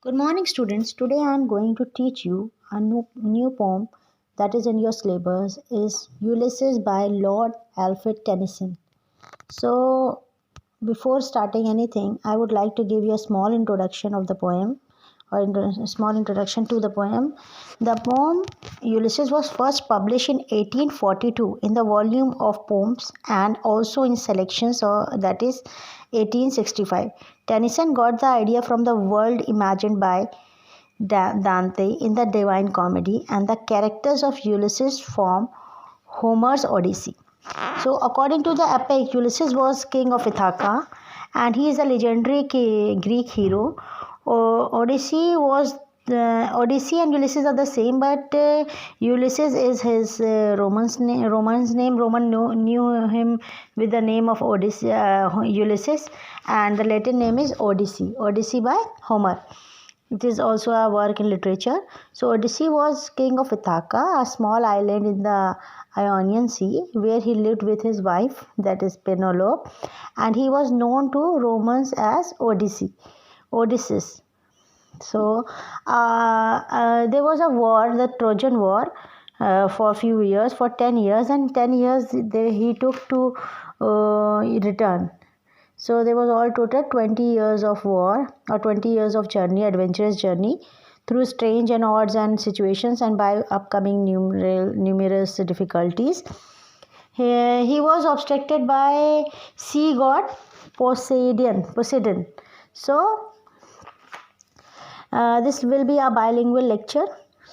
Good morning, students. Today I am going to teach you a new poem that is in your syllabus is Ulysses by Lord Alfred Tennyson. So, before starting anything, I would like to give you a small introduction of the poem or a small introduction to the poem. The poem Ulysses was first published in 1842 in the volume of poems and also in selections, that is 1865. Tennyson got the idea from the world imagined by Dante in the Divine Comedy, and the characters of Ulysses form Homer's Odyssey. So, according to the epic, Ulysses was king of Ithaca, and he is a legendary Greek hero. Odyssey and Ulysses are the same, but Ulysses is his Roman's name. Roman knew him with the name of Ulysses, and the Latin name is Odyssey. Odyssey by Homer. It is also a work in literature. So Odyssey was king of Ithaca, a small island in the Ionian Sea, where he lived with his wife, that is Penelope, and he was known to Romans as Odysseus. So there was a war, the Trojan War, for a few years, for 10 years, and 10 years he took to return. So there was all total 20 years of war or 20 years of journey, adventurous journey through strange and odds and situations and by upcoming numerous difficulties. He was obstructed by sea god Poseidon. So this will be a bilingual lecture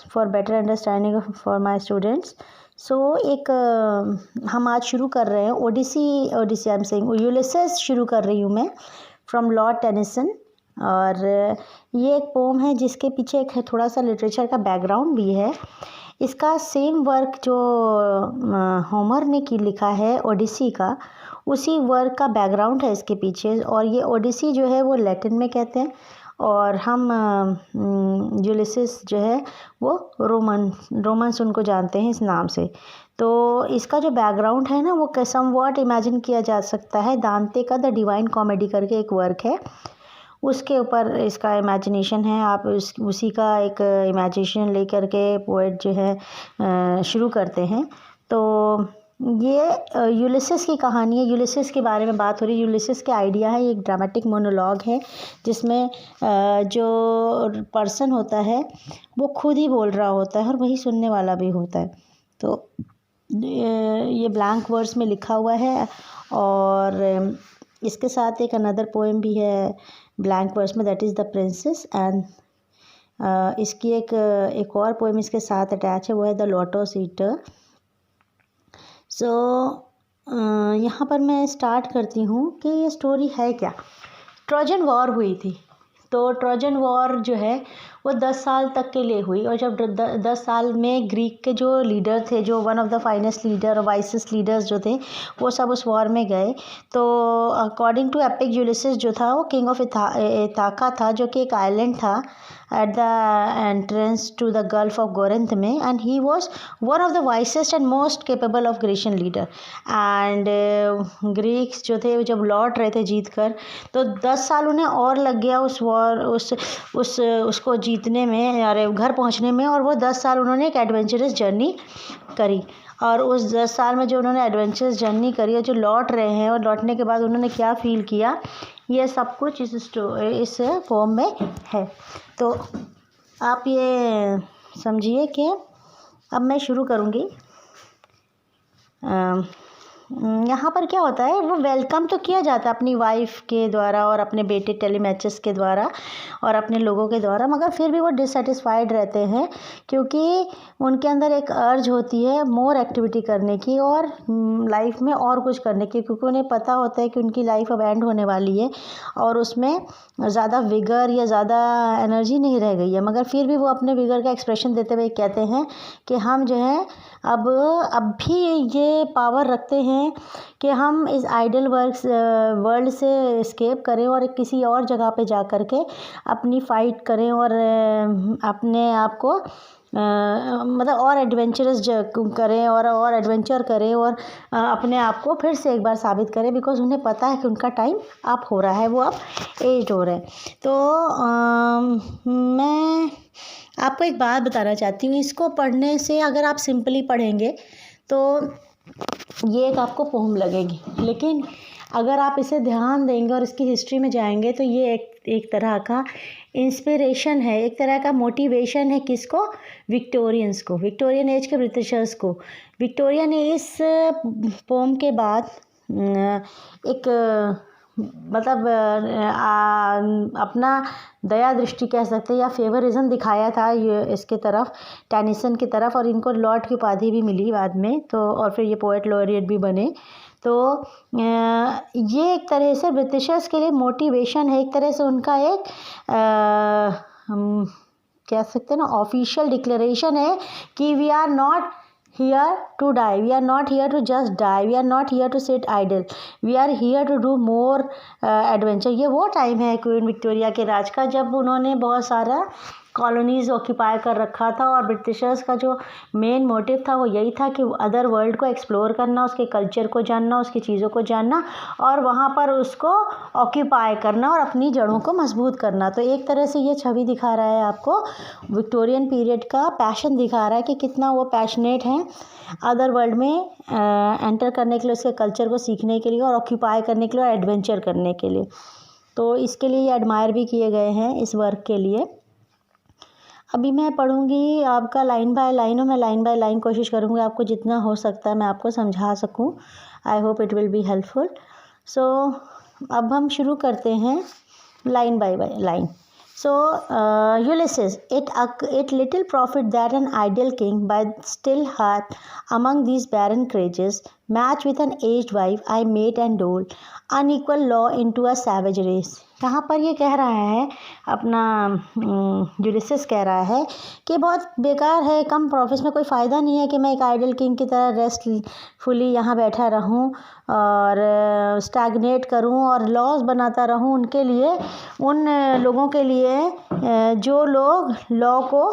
for better understanding for my students. सो एक हम आज शुरू कर रहे हैं Odissi I am saying यूलिसेस शुरू कर रही हूँ मैं फ्रॉम लॉर्ड टेनिसन। और ये एक पोम है जिसके पीछे एक थोड़ा सा लिटरेचर का बैकग्राउंड भी है। इसका सेम वर्क जो होमर ने लिखा है ओडिसी का, उसी वर्क का बैकग्राउंड है इसके पीछे। और ये ओडिसी जो है वो लैटिन में कहते हैं और हम यूलिसेस जो है वो रोमन्स उनको जानते हैं इस नाम से। तो इसका जो बैकग्राउंड है ना वो समवॉट इमेजिन किया जा सकता है दांते का द डिवाइन कॉमेडी करके एक वर्क है, उसके ऊपर इसका इमेजिनेशन है। आप उसी का एक इमेजिनेशन लेकर के पोएट जो है शुरू करते हैं। तो ये यूलिसेस की कहानी है, यूलिसेस के बारे में बात हो रही है। यूलिसेस के आइडिया है, एक ड्रामेटिक मोनोलॉग है जिसमें जो पर्सन होता है वो खुद ही बोल रहा होता है और वही सुनने वाला भी होता है। तो ये ब्लैंक वर्ड्स में लिखा हुआ है और इसके साथ एक अनदर पोएम भी है ब्लैंक वर्ड्स में, that is the princess. And इसकी एक और पोएम इसके साथ अटैच है, वो है द लोटस ईटर। सो यहाँ पर मैं स्टार्ट करती हूँ कि ये स्टोरी है क्या। ट्रोजन वॉर हुई थी, तो ट्रोजन वॉर जो है वो 10 साल तक के लिए हुई। और जब 10 साल में ग्रीक के जो लीडर थे, जो one of the finest leader और वाइसेस्ट लीडर्स जो थे, वो सब उस वॉर में गए। तो अकॉर्डिंग टू एपिक यूलिसेस जो था वो किंग ऑफ इथाका था, जो कि एक आइलैंड था at the entrance to the Gulf of Corinth में, and he was one of the wisest and most capable of Grecian leader। and Greeks जो थे जब लौट रहे थे जीत कर, तो 10 साल उन्हें और लग गया उस वॉर उसको जीतने में, अरे घर पहुंचने में। और वो 10 साल उन्होंने एक एडवेंचरस जर्नी करी। और उस 10 साल में जो उन्होंने एडवेंचरस जर्नी करी और जो लौट रहे हैं और लौटने के बाद उन्होंने क्या फील किया, ये सब कुछ इस पोम में है। तो आप ये समझिए कि अब मैं शुरू करूँगी। यहाँ पर क्या होता है, वो वेलकम तो किया जाता है अपनी वाइफ के द्वारा और अपने बेटे टेलीमैचेस के द्वारा और अपने लोगों के द्वारा, मगर फिर भी वो डिससेटिस्फाइड रहते हैं क्योंकि उनके अंदर एक अर्ज होती है मोर एक्टिविटी करने की और लाइफ में और कुछ करने की, क्योंकि उन्हें पता होता है कि उनकी लाइफ अब एंड होने वाली है और उसमें ज़्यादा विगर या ज़्यादा एनर्जी नहीं रह गई है। मगर फिर भी वो अपने विगर का एक्सप्रेशन देते हुए कहते हैं कि हम जो है अब भी ये पावर रखते हैं हैं कि हम इस आइडल वर्ल्ड से एस्केप करें और किसी और जगह पे जा कर के अपनी फ़ाइट करें और अपने आप को मतलब और एडवेंचरस करें और एडवेंचर करें और अपने आप को फिर से एक बार साबित करें, बिकॉज उन्हें पता है कि उनका टाइम अप हो रहा है, वो अब एज हो रहे हैं। तो मैं आपको एक बात बताना चाहती हूँ, इसको पढ़ने से अगर आप सिंपली पढ़ेंगे तो ये एक आपको पोम लगेगी, लेकिन अगर आप इसे ध्यान देंगे और इसकी हिस्ट्री में जाएंगे तो ये एक तरह का इंस्पिरेशन है, एक तरह का मोटिवेशन है। किसको? विक्टोरियंस को, विक्टोरियन एज के ब्रिटिशर्स को। विक्टोरिया ने इस पोम के बाद एक मतलब अपना दया दृष्टि कह सकते हैं या फेवरिज्म दिखाया था ये इसके तरफ, टेनिसन की तरफ, और इनको लॉर्ड की उपाधि भी मिली बाद में, तो और फिर ये पोएट लॉरियट भी बने। तो ये एक तरह से ब्रिटिशर्स के लिए मोटिवेशन है, एक तरह से उनका एक हम कह सकते हैं ना ऑफिशियल डिक्लेरेशन है कि we are not here to die, we are not here to just die, we are not here to sit idle, we are here to do more adventure। ये वो टाइम है क्वीन विक्टोरिया के राज का जब उन्होंने बहुत सारा कॉलोनीज़ ऑक्यूपाई कर रखा था और ब्रिटिशर्स का जो मेन मोटिव था वो यही था कि अदर वर्ल्ड को एक्सप्लोर करना, उसके कल्चर को जानना, उसकी चीज़ों को जानना और वहाँ पर उसको ऑक्यूपाई करना और अपनी जड़ों को मजबूत करना। तो एक तरह से ये छवि दिखा रहा है आपको विक्टोरियन पीरियड का पैशन दिखा रहा है कि कितना वो पैशनेट हैं अदर वर्ल्ड में एंटर करने के लिए, उसके कल्चर को सीखने के लिए और ऑक्यूपाई करने के लिए और एडवेंचर करने के लिए। तो इसके लिए ये एडमायर भी किए गए हैं इस वर्क के लिए। अभी मैं पढ़ूँगी आपका लाइन बाय लाइन, और मैं लाइन बाय लाइन कोशिश करूँगी आपको जितना हो सकता है मैं आपको समझा सकूँ। I hope it will be helpful. So अब हम शुरू करते हैं line by line. So Ulysses, it little profit that an idle king by still hath among these barren crages match with an aged wife I mate and dole, unequal law into a savage race। यहाँ पर ये कह रहा है अपना यूलिसेस कह रहा है कि बहुत बेकार है, कम प्रॉफिट में कोई फ़ायदा नहीं है कि मैं एक आइडल किंग की तरह रेस्टफुली यहाँ बैठा रहूँ और स्टैगनेट करूँ और लॉज बनाता रहूँ उनके लिए, उन लोगों के लिए जो लोग लॉ को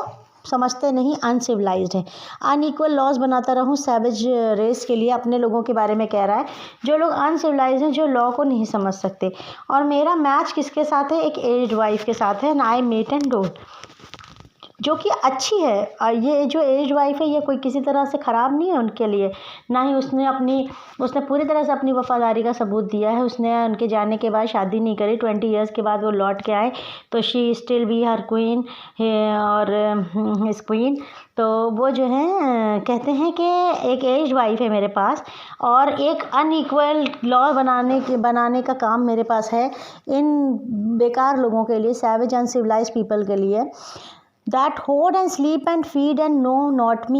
समझते नहीं, अनसिविलाइज्ड है। अनइक्वल लॉज बनाता रहूँ सैवेज रेस के लिए, अपने लोगों के बारे में कह रहा है जो लोग अनसिविलाइज्ड हैं, जो लॉ को नहीं समझ सकते। और मेरा मैच किसके साथ है? एक एज्ड वाइफ के साथ है, एंड आई मेट एंड डोल, जो कि अच्छी है। और ये जो एज वाइफ है ये कोई किसी तरह से ख़राब नहीं है उनके लिए, ना ही उसने पूरी तरह से अपनी वफादारी का सबूत दिया है। उसने उनके जाने के बाद शादी नहीं करी, 20 ईयर्स के बाद वो लौट के आए तो she still be her queen और हिज क्वीन। तो वो जो है कहते हैं कि एक एज वाइफ है मेरे पास और एक अनइक्वल लॉ बनाने का काम मेरे पास है इन बेकार लोगों के लिए, सैवेज अनसिविलाइज्ड पीपल के लिए। That hoard and sleep and feed and no, not me.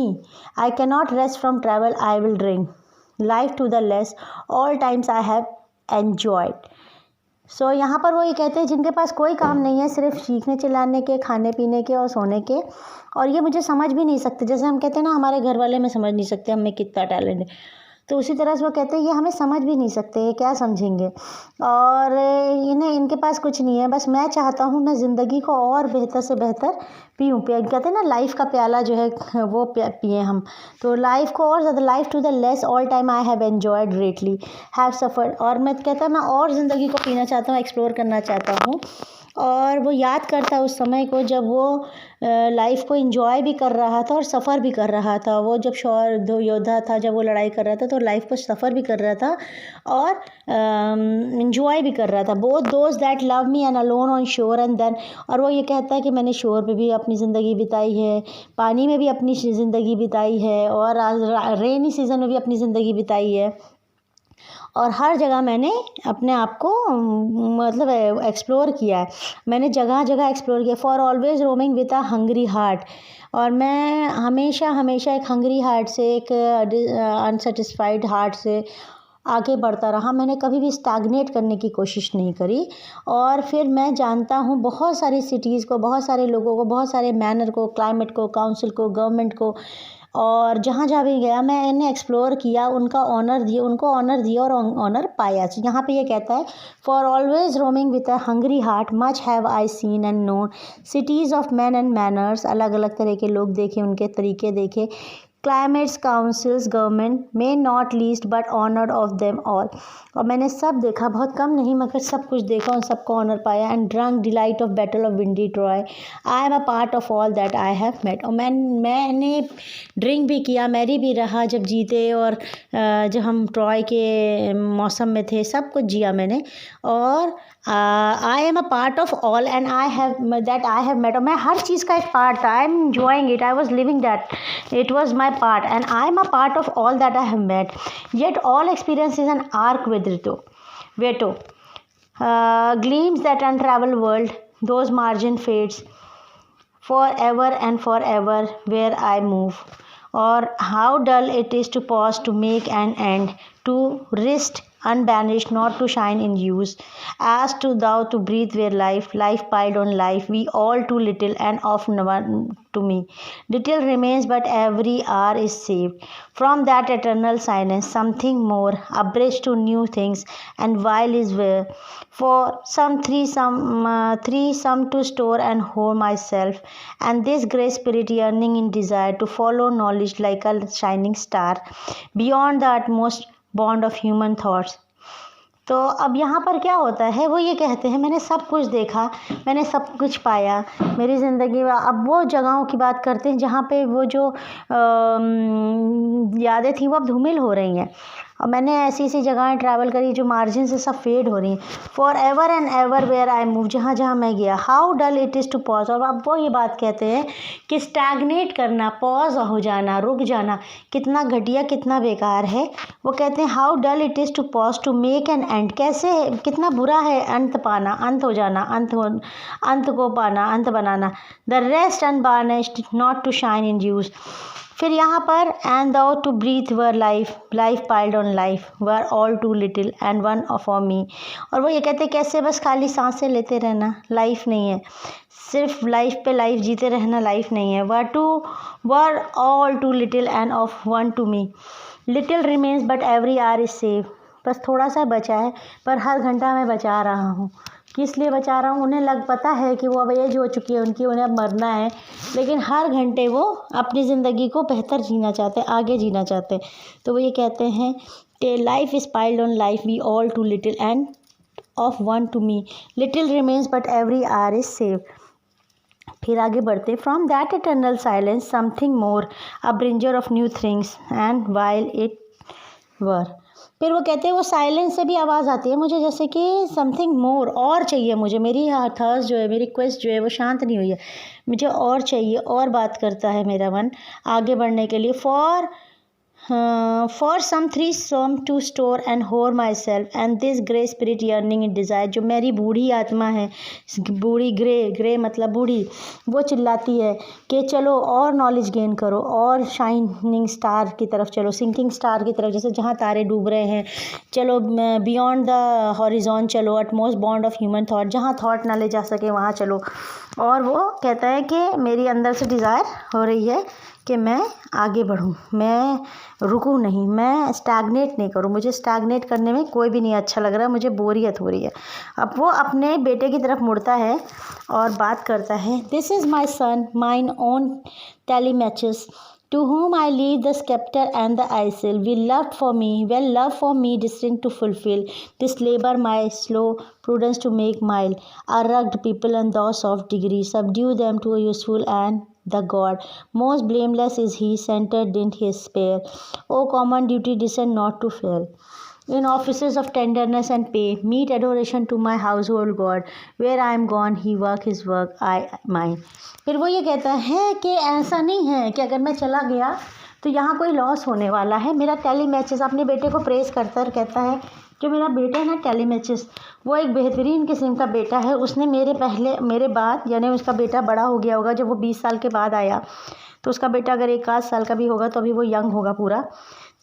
I cannot rest from travel, I will drink life to the less, all times I have enjoyed। So यहाँ पर वो ये कहते हैं जिनके पास कोई काम नहीं है, सिर्फ सीखने चिल्लाने के, खाने पीने के और सोने के, और ये मुझे समझ भी नहीं सकते। जैसे हम कहते हैं ना हमारे घर वाले में समझ नहीं सकते हमें कितना टैलेंट है, तो उसी तरह से वो कहते हैं ये हमें समझ भी नहीं सकते, ये क्या समझेंगे, और इनके पास कुछ नहीं है। बस मैं चाहता हूँ मैं ज़िंदगी को और बेहतर से बेहतर पीऊँ। कहते हैं ना लाइफ का प्याला जो है वो पिए हम, तो लाइफ को और ज़्यादा, life to the lees, all time I have enjoyed greatly, have suffered. और मैं कहता मैं और ज़िंदगी को पीना चाहता हूँ, एक्सप्लोर करना चाहता हूँ। और वो याद करता उस समय को जब वो लाइफ को एंजॉय भी कर रहा था और सफ़र भी कर रहा था। वो जब योद्धा था, जब वो लड़ाई कर रहा था तो लाइफ को सफ़र भी कर रहा था और एंजॉय भी कर रहा था। Both those that love me and alone on shore and then. और वो ये कहता है कि मैंने शोर पे भी अपनी ज़िंदगी बिताई है, पानी में भी अपनी ज़िंदगी बिताई है और रेनी सीज़न में भी अपनी ज़िंदगी बिताई है, और हर जगह मैंने अपने आप को मतलब एक्सप्लोर किया है। मैंने जगह जगह एक्सप्लोर किया। For always roaming with a hungry heart, और मैं हमेशा हमेशा एक हंग्री हार्ट से, एक अनसेटिस्फाइड हार्ट से आगे बढ़ता रहा। मैंने कभी भी स्टैगनेट करने की कोशिश नहीं करी। और फिर मैं जानता हूँ बहुत सारी सिटीज़ को, बहुत सारे लोगों को, बहुत सारे मैनर को, क्लाइमेट को, काउंसिल को, गवर्नमेंट को, और जहाँ जहाँ भी गया मैंने एक्सप्लोर किया, उनको ऑनर दिया और ऑनर पाया। तो यहाँ पे ये कहता है, for always roaming with a hungry heart much have I seen and known cities of man and manners, अलग अलग तरह के लोग देखे, उनके तरीके देखे, climates, councils, government, may not least but honoured of them all. और मैंने सब देखा, बहुत कम नहीं मगर सब कुछ देखा और सबको ऑनर पाया। And drunk delight of battle of windy Troy, I am a part of all that I have met. और मैंने ड्रिंक भी किया, मैरी भी रहा जब जीते, और जब हम ट्रॉय के मौसम में थे, सब कुछ जिया मैंने। और I am a part of all and I have met. और मैं हर चीज़ का एक पार्ट था। I am enjoying it, I was living that, it was my part and I am a part of all that I have met, yet all experience is an arc with Veto, gleams that untraveled world, those margin fades forever and forever where I move, or how dull it is to pause to make an end, to rest unbanished, not to shine in use, as to thou to breathe where life piled on life, we all too little and of no one to me. Little remains, but every hour is saved from that eternal silence, something more, a bridge to new things, and while is where, for some to store and hold myself, and this grey spirit yearning in desire to follow knowledge like a shining star, beyond the utmost bond of human thoughts. तो अब यहाँ पर क्या होता है, वो ये कहते हैं मैंने सब कुछ देखा, मैंने सब कुछ पाया मेरी ज़िंदगी में। अब वो जगहों की बात करते हैं जहाँ पे वो जो यादें थी वो अब धूमिल हो रही हैं, और मैंने ऐसी ऐसी जगहें ट्रैवल करी जो मार्जिन से सब फेड हो रही हैं। For ever and ever where I move, जहाँ जहाँ मैं गया, how dull it is to pause. और अब वो ये बात कहते हैं कि स्टैगनेट करना, पॉज हो जाना, रुक जाना, कितना घटिया, कितना बेकार है। वो कहते हैं how dull it is to pause to make an end, कैसे कितना बुरा है अंत पाना, अंत हो जाना, अंत को पाना, अंत बनाना। The rest unburnished, not to shine in use. फिर यहाँ पर and though to breathe were life piled on life were all too little and one for me. और वो ये कहते हैं कैसे बस खाली सांसें लेते रहना लाइफ नहीं है, सिर्फ लाइफ पे लाइफ जीते रहना लाइफ नहीं है। Were all too little and of one to me, little remains but every hour is safe. बस थोड़ा सा बचा है पर हर घंटा मैं बचा रहा हूँ। किस लिए बचा रहा हूँ, उन्हें पता है कि वो अब एज हो चुकी है उनकी, उन्हें अब मरना है, लेकिन हर घंटे वो अपनी ज़िंदगी को बेहतर जीना चाहते हैं, आगे जीना चाहते हैं। तो वो ये कहते हैं कि life is piled on life, we all too little and of one to me, little remains but every hour is save. फिर आगे बढ़ते, from that eternal silence something more, a bringer of new things and while it were. फिर वो कहते हैं वो silence से भी आवाज़ आती है मुझे, जैसे कि समथिंग मोर, और चाहिए मुझे, मेरी थर्स्ट जो है, मेरी क्वेस्ट जो है वो शांत नहीं हुई है, मुझे और चाहिए, और बात करता है मेरा मन आगे बढ़ने के लिए। For some to store and hoard my self and this grey spirit yearning in desire. जो मेरी बूढ़ी आत्मा है, बूढ़ी ग्रे मतलब बूढ़ी, वो चिल्लाती है कि चलो और नॉलेज गेन करो, और शाइनिंग स्टार की तरफ चलो, सिंकिंग स्टार की तरफ, जैसे जहाँ तारे डूब रहे हैं, चलो बियॉन्ड द हॉरिजॉन चलो, utmost bond of human thought, जहाँ थॉट ना ले जा सके वहाँ चलो। और वो कहता है कि मेरी अंदर से डिज़ायर हो रही है कि मैं आगे बढ़ूँ, मैं रुकूँ नहीं, मैं स्टैगनेट नहीं करूँ, मुझे स्टैगनेट करने में कोई भी नहीं अच्छा लग रहा है, मुझे बोरियत हो रही है। अब वो अपने बेटे की तरफ मुड़ता है और बात करता है, this is my son mine own Telemachus, to whom I leave the scepter and the easel, well love for me distinct to fulfill, this labor my slow prudence to make mild, a rugged people and those of degree, subdue them to a useful and the God, most blameless is he, centered in his spare, O common duty discern not to fail. In offices of tenderness and pay, meet adoration to my household God, where I am gone, he work his work, I mine. फिर वो ये कहता है कि ऐसा नहीं है कि अगर मैं चला गया तो यहाँ कोई लॉस होने वाला है। मेरा टेलीमैचेस, अपने बेटे को प्रेस करता और कहता है जो मेरा बेटा है ना टेलीमैचेस, वो एक बेहतरीन किस्म का बेटा है। उसने मेरे बाद, यानी उसका बेटा बड़ा हो गया होगा जब वो 20 साल के बाद आया, तो उसका बेटा अगर 1 आध साल का भी होगा तो अभी वो यंग होगा पूरा।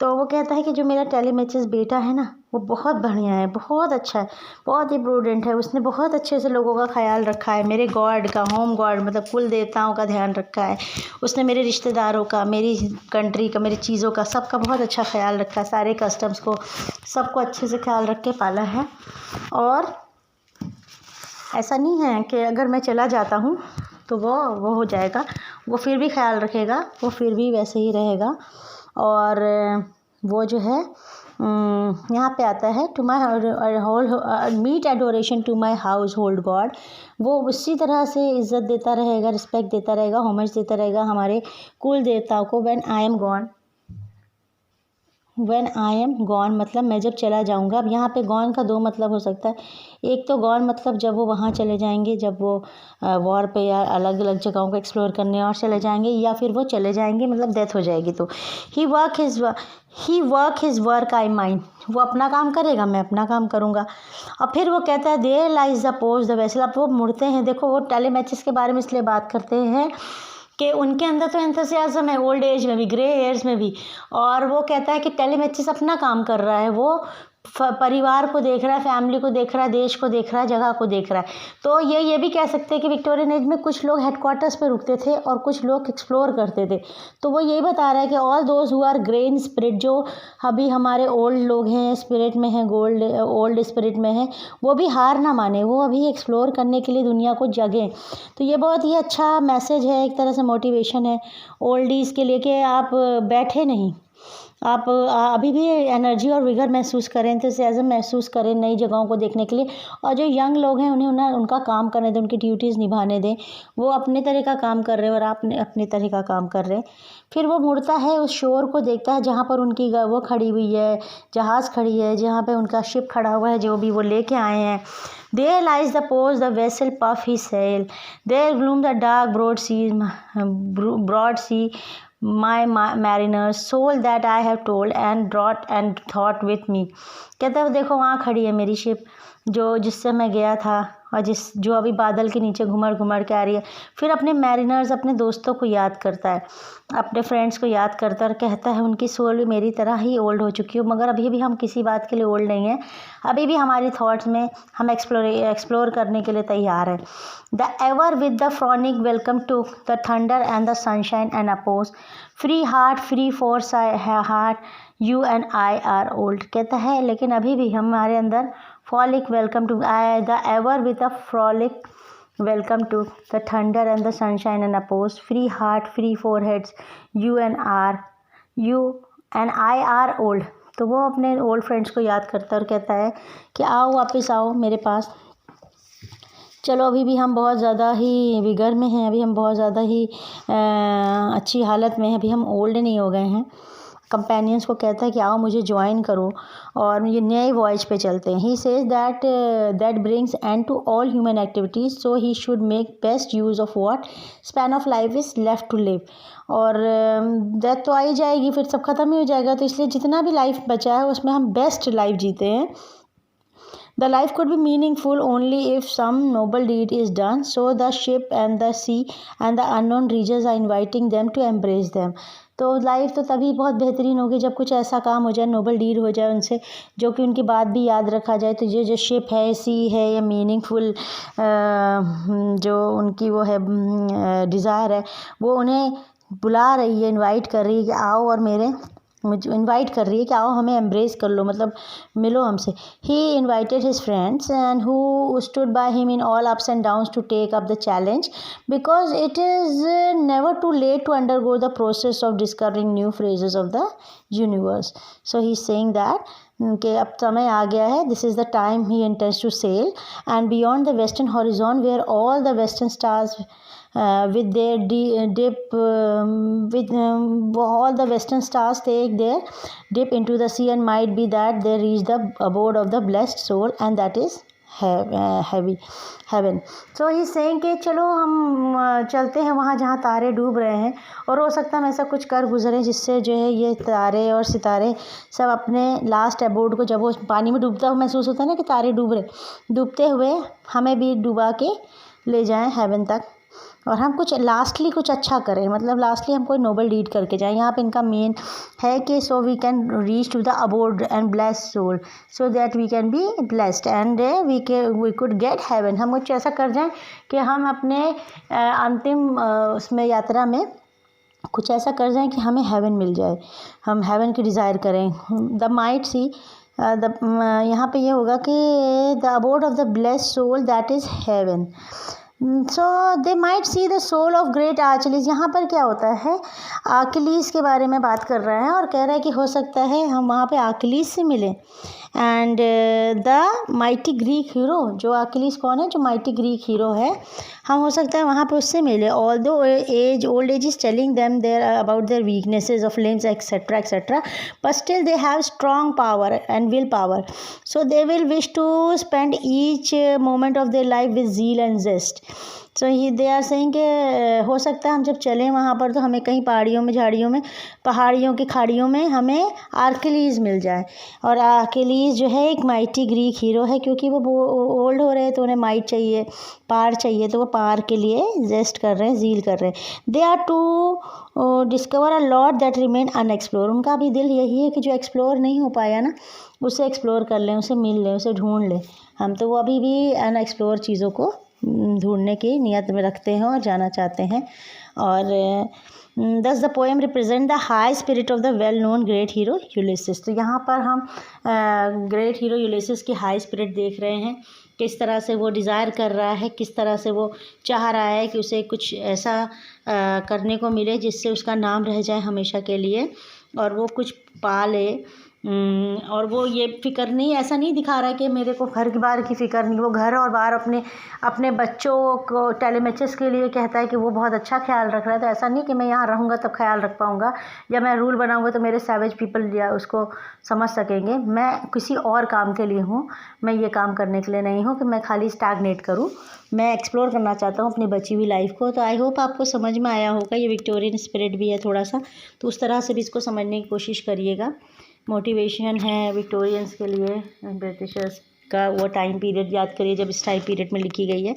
तो वो कहता है कि जो मेरा टेलीमैचेस बेटा है ना वो बहुत बढ़िया है, बहुत अच्छा है, बहुत ही प्रूडेंट है, उसने बहुत अच्छे से लोगों का ख्याल रखा है, मेरे गॉड का, होम गॉड मतलब कुल देवताओं का ध्यान रखा है, उसने मेरे रिश्तेदारों का, मेरी कंट्री का, मेरी चीज़ों का, सबका बहुत अच्छा ख्याल रखा है, सारे कस्टम्स को, सबको अच्छे से ख्याल रख के पाला है। और ऐसा नहीं है कि अगर मैं चला जाता हूँ तो वो हो जाएगा, वो फिर भी ख्याल रखेगा, वो फिर भी वैसे ही रहेगा। और वो जो है यहाँ पे आता है to my whole meet adoration to my household god, वो उसी तरह से इज़्ज़त देता रहेगा, रिस्पेक्ट देता रहेगा, होमेज देता रहेगा हमारे कुल देवताओं को। व्हेन आई एम गॉन मतलब मैं जब चला जाऊँगा। अब यहाँ पे गॉन का 2 मतलब हो सकता है। एक तो गॉन मतलब जब वो वहाँ चले जाएंगे, जब वो वॉर पे या अलग अलग जगहों को एक्सप्लोर करने और चले जाएंगे, या फिर वो चले जाएंगे मतलब डेथ हो जाएगी। तो he work his work I mine, वो अपना काम करेगा, मैं अपना काम करूँगा। और फिर वो कहता है there lies the pose the vessel. अब वो मुड़ते हैं, देखो वो टेलीमैचेस के बारे में इसलिए बात करते हैं कि उनके अंदर तो एंथुसियाज्म है, ओल्ड एज में भी, ग्रे हेयर्स में भी। और वो कहता है कि टेलीमैचेस अपना काम कर रहा है, वो परिवार को देख रहा है, फैमिली को देख रहा है, देश को देख रहा है, जगह को देख रहा है। तो ये भी कह सकते हैं कि विक्टोरियन एज में कुछ लोग हेडक्वार्टर्स पे रुकते थे और कुछ लोग एक्सप्लोर करते थे। तो वो यही बता रहा है कि all those who are grey in spirit, जो अभी हमारे ओल्ड लोग हैं, स्पिरिट में हैं, ओल्ड स्पिरिट में हैं, वो भी हार ना माने, वो अभी एक्सप्लोर करने के लिए दुनिया को जगें। तो ये बहुत ही अच्छा मैसेज है, एक तरह से मोटिवेशन है ओल्डीज़ के लिए कि आप बैठे नहीं, आप अभी भी एनर्जी और विगर महसूस करें, एंथुसियाज्म महसूस करें नई जगहों को देखने के लिए। और जो यंग लोग हैं उन्हें उनका काम करने दें, उनकी ड्यूटीज़ निभाने दें। वो अपने तरह का काम कर रहे हैं और आप अपने तरह का काम कर रहे हैं। फिर वो मुड़ता है, उस शोर को देखता है जहाँ पर उनकी वो खड़ी हुई है, जहाज़ खड़ी है, जहाँ पर उनका शिप खड़ा हुआ है, जो भी वो लेके आए हैं। There lies the port, the vessel puff his sail. There gloom the dark broad sea, my mariners, soul that I have told and brought and thought with me. कहता है देखो वहाँ खड़ी है मेरी शिप, जिससे मैं गया था, और जो अभी बादल के नीचे घुमड़ घुमड़ के आ रही है। फिर अपने मैरिनर्स, अपने दोस्तों को याद करता है, अपने फ्रेंड्स को याद करता है और कहता है उनकी सोल भी मेरी तरह ही ओल्ड हो चुकी हो, मगर अभी भी हम किसी बात के लिए ओल्ड नहीं हैं, अभी भी हमारी थॉट्स में हम एक्सप्लोर करने के लिए तैयार हैं। The ever with the frolic welcome to the thunder and the sunshine and oppose, free heart free force heart, you and I are old. कहता है लेकिन अभी भी हमारे अंदर frolic welcome to the ever with a frolic welcome to the thunder and the sunshine and oppose, free heart free foreheads, you and I are old। तो वो अपने ओल्ड फ्रेंड्स को याद करता है और कहता है कि आओ वापस आओ मेरे पास, चलो अभी भी हम बहुत ज़्यादा ही विगर में हैं, अभी हम बहुत ज़्यादा ही अच्छी हालत में हैं, अभी हम ओल्ड नहीं हो गए हैं। कंपेनियंस को कहता है कि आओ मुझे ज्वाइन करो और ये नए वॉयज पे चलते हैं। He says that brings end to all human activities, so he should make best use of what span of life is left to live. और डेथ तो आ ही जाएगी, फिर सब खत्म ही हो जाएगा, तो इसलिए जितना भी लाइफ बचा है उसमें हम बेस्ट लाइफ जीते हैं। The life could be meaningful only if some noble deed is done, so the ship and the sea and the unknown regions are inviting them to embrace them। तो life तो तभी बहुत बेहतरीन होगी जब कुछ ऐसा काम हो जाए, नोबल डीड हो जाए उनसे, जो कि उनकी बात भी याद रखा जाए। तो ये जो शिप है, सी है, या मीनिंगफुल जो उनकी वो है डिज़ायर है, वो उन्हें बुला रही है, इनवाइट कर रही है कि आओ, और मुझे इनवाइट कर रही है कि आओ हमें एम्ब्रेस कर लो, मतलब मिलो हमसे। He invited his friends and who stood by him in all ups and downs to take up the challenge, because it is never too late to undergo the process of discovering new phrases of the universe. So he is saying that कि अब समय आ गया है, this is the time he intends to sail and beyond the western horizon where all the western stars with their dip with all the western stars take their dip into the sea, and might be that they reach the abode of the blessed soul, and that is heaven। So he is saying कि चलो हम चलते हैं वहाँ जहाँ तारे डूब रहे हैं, और हो सकता है हम ऐसा कुछ कर गुजरें जिससे जो है ये तारे और सितारे सब अपने लास्ट अबोर्ड को, जब वो पानी में डूबता हुआ महसूस होता है ना कि तारे डूबते हुए हमें भी डूबा के ले जाएं हेवन तक। और हम कुछ लास्टली कुछ अच्छा करें, मतलब लास्टली हम कोई नोबल डीड करके जाएं। यहाँ पे इनका मेन है कि so we can reach to the abode and bless soul so that we can be blessed and we could get heaven. हम कुछ ऐसा कर जाएं कि हम अपने अंतिम उसमें यात्रा में कुछ ऐसा कर जाएं कि हमें हेवन मिल जाए, हम हेवन की डिज़ायर करें। द माइट सी द यहाँ पे ये होगा कि the abode of the blessed soul that is heaven. So they might see the soul of great Achilles. यहाँ पर क्या होता है, आर्किलीज के बारे में बात कर रहा है और कह रहा है कि हो सकता है हम वहाँ पे आर्किलीज से मिलें। And the mighty Greek hero, जो आर्किलीज कौन है, जो माइटी ग्रीक हीरो है, हम हो सकता है वहाँ पे उससे मिले। Although old age is telling them their about their weaknesses of limbs etcetera etcetera, but still they have strong power and will power, so they will wish to spend each moment of their life with zeal and zest. So he they are saying कि हो सकता है हम जब चलें वहाँ पर तो हमें कहीं पहाड़ियों में, झाड़ियों में, पहाड़ियों की खाड़ियों में हमें आर्किलीज मिल जाए। और आर्किलीज जो है एक माइटी ग्रीक हीरो है, क्योंकि वो ओल्ड हो रहे हैं तो उन्हें माइट चाहिए, पार चाहिए, तो वो पार के लिए जेस्ट कर रहे हैं, जील कर रहे हैं। They are to discover a lot that remain unexplored. उनका भी दिल यही है कि जो एक्सप्लोर नहीं हो पाया ना उसे एक्सप्लोर कर लें, उसे मिल लें, उसे ढूंढ लें। हम तो वो अभी भी अनएक्सप्लोर चीज़ों को ढूंढने की नियत में रखते हैं और जाना चाहते हैं। और दस the poem represent the high spirit of the well known great hero Ulysses. तो यहाँ पर हम ग्रेट हीरो यूलिसिस की हाई स्पिरिट देख रहे हैं, किस तरह से वो डिज़ायर कर रहा है, किस तरह से वो चाह रहा है कि उसे कुछ ऐसा करने को मिले जिससे उसका नाम रह जाए हमेशा के लिए और वो कुछ पा ले। और वो ये फ़िक्र नहीं, ऐसा नहीं दिखा रहा है कि मेरे को घर की बाहर की फ़िक्र नहीं, वो घर और बाहर अपने बच्चों को टेलीमेचेस के लिए कहता है कि वो बहुत अच्छा ख्याल रख रहा है। तो ऐसा नहीं कि मैं यहाँ रहूँगा तब ख्याल रख पाऊँगा, या मैं रूल बनाऊँगा तो मेरे सैवेज पीपल या उसको समझ सकेंगे। मैं किसी और काम के लिए हूँ, मैं ये काम करने के लिए नहीं हूँ कि मैं खाली स्टैग्नेट करूँ। मैं एक्सप्लोर करना चाहता हूँ अपनी बची हुई लाइफ को। तो आई होप आपको समझ में आया होगा, ये विक्टोरियन स्पिरिट भी है थोड़ा सा, तो उस तरह से भी इसको समझने की कोशिश करिएगा। मोटिवेशन है विक्टोरियंस के लिए, ब्रिटिशर्स का वो टाइम पीरियड याद करिए जब इस टाइम पीरियड में लिखी गई है,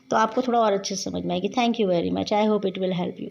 तो आपको थोड़ा और अच्छे से समझ में आएगी। Thank you very much, I hope it will help you.